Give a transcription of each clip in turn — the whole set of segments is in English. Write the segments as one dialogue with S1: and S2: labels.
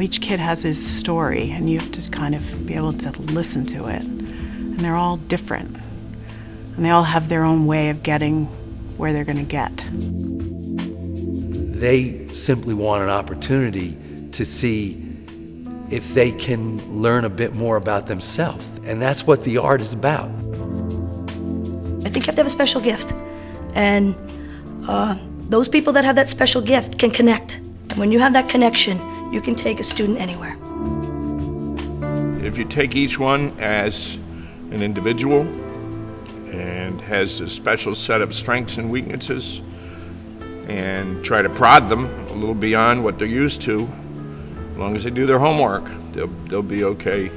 S1: each kid has his story, and you have to kind of be able to listen to it. And they're all different. And they all have their own way of getting where they're going to get.
S2: They simply want an opportunity to see if they can learn a bit more about themselves. And that's what the art is about.
S3: I think you have to have a special gift. And those people that have that special gift can connect. And when you have that connection, you can take a student anywhere.
S4: If you take each one as an individual and has a special set of strengths and weaknesses and try to prod them a little beyond what they're used to, as long as they do their homework, they'll be okay.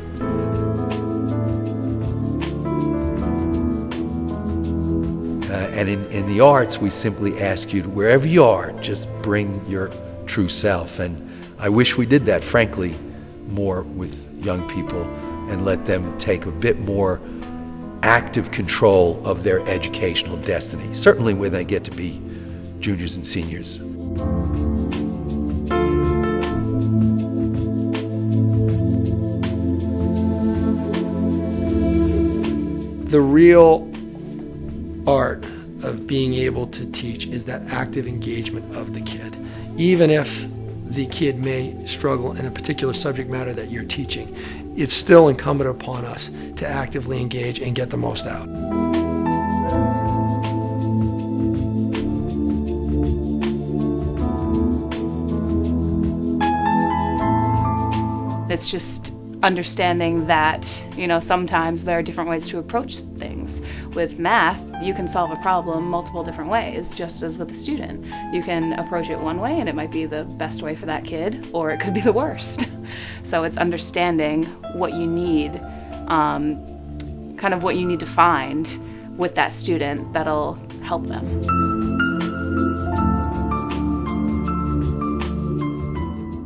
S2: And in the arts, we simply ask you to, wherever you are, just bring your true self. And I wish we did that, frankly, more with young people and let them take a bit more active control of their educational destiny, certainly when they get to be juniors and seniors.
S5: The real art of being able to teach is that active engagement of the kid. Even if the kid may struggle in a particular subject matter that you're teaching, it's still incumbent upon us to actively engage and get the most out.
S6: It's just understanding that, sometimes there are different ways to approach things. With math, you can solve a problem multiple different ways, just as with a student. You can approach it one way and it might be the best way for that kid, or it could be the worst. So it's understanding what you need, kind of what you need to find with that student that'll help them.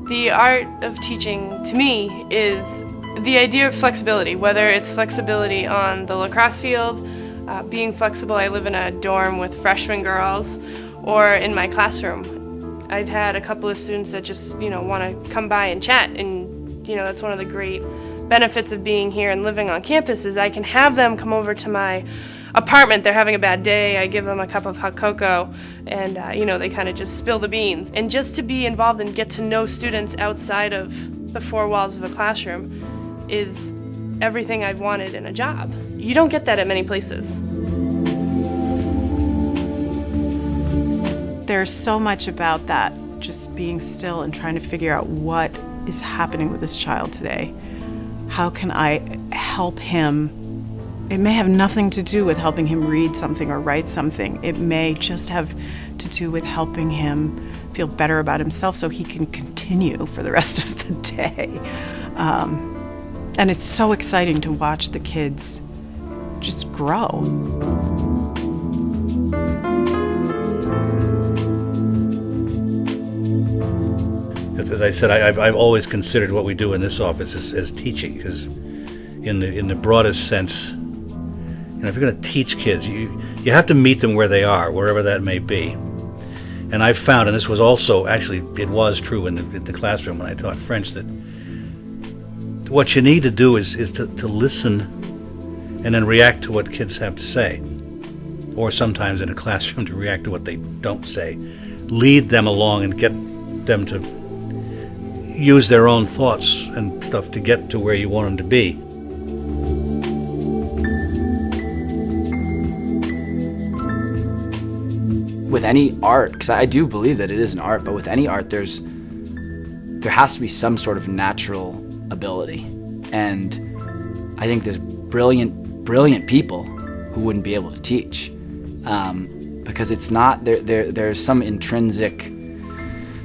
S7: The art of teaching, to me, is the idea of flexibility, whether it's flexibility on the lacrosse field, being flexible. I live in a dorm with freshman girls, or in my classroom. I've had a couple of students that just, want to come by and chat, and, that's one of the great benefits of being here and living on campus is I can have them come over to my apartment. They're having a bad day. I give them a cup of hot cocoa, and they kind of just spill the beans. And just to be involved and get to know students outside of the four walls of a classroom is everything I've wanted in a job. You don't get that at many places.
S1: There's so much about that, just being still and trying to figure out what is happening with this child today. How can I help him? It may have nothing to do with helping him read something or write something. It may just have to do with helping him feel better about himself so he can continue for the rest of the day. And it's so exciting to watch the kids just grow.
S8: As I said, I've always considered what we do in this office as teaching, because in the broadest sense, if you're going to teach kids, you have to meet them where they are, wherever that may be. And I've found, and this was also, actually, it was true in the classroom when I taught French, that what you need to do is to listen and then react to what kids have to say. Or sometimes in a classroom to react to what they don't say. Lead them along and get them to use their own thoughts and stuff to get to where you want them to be.
S9: With any art, because I do believe that it is an art, but with any art there has to be some sort of natural ability. And I think there's brilliant people who wouldn't be able to teach, because it's not, there's some intrinsic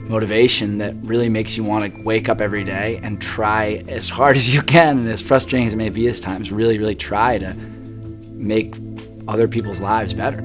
S9: motivation that really makes you want to wake up every day and try as hard as you can, and as frustrating as it may be at times, really try to make other people's lives better.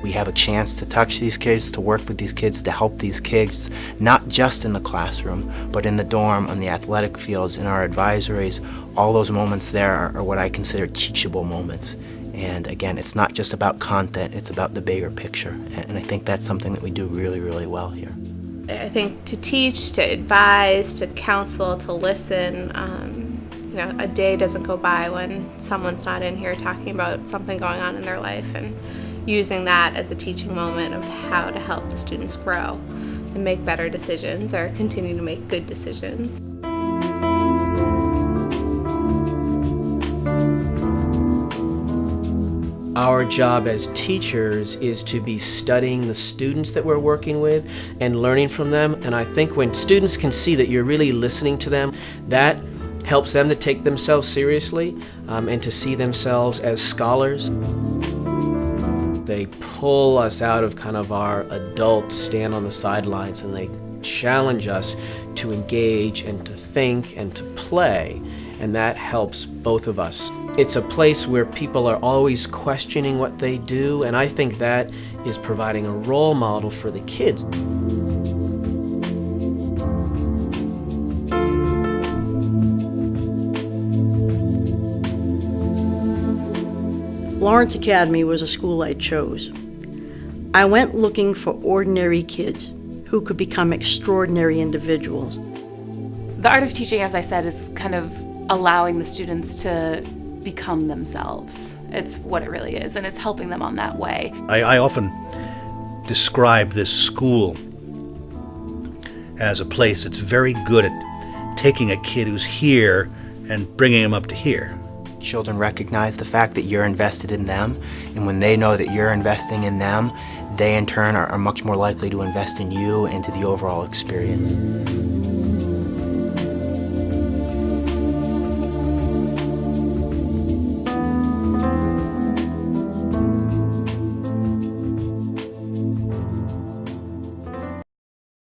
S9: We
S10: have a chance to touch these kids, to work with these kids, to help these kids, not just in the classroom, but in the dorm, on the athletic fields, in our advisories, all those moments there are what I consider teachable moments. And again, it's not just about content, it's about the bigger picture. And I think that's something that we do really, really well here.
S11: I think to teach, to advise, to counsel, to listen, a day doesn't go by when someone's not in here talking about something going on in their life, and using that as a teaching moment of how to help the students grow and make better decisions or continue to make good decisions.
S12: Our job as teachers is to be studying the students that we're working with and learning from them. And I think when students can see that you're really listening to them, that helps them to take themselves seriously and to see themselves as scholars. They pull us out of kind of our adult stand on the sidelines, and they challenge us to engage and to think and to play, and that helps both of us. It's a place where people are always questioning what they do, and I think that is providing a role model for the kids.
S13: Lawrence Academy was a school I chose. I went looking for ordinary kids who could become extraordinary individuals.
S6: The art of teaching, as I said, is kind of allowing the students to become themselves. It's what it really is, and it's helping them on that way.
S8: I often describe this school as a place that's very good at taking a kid who's here and bringing him up to here.
S10: Children recognize the fact that you're invested in them, and when they know that you're investing in them, they in turn are much more likely to invest in you and to the overall experience.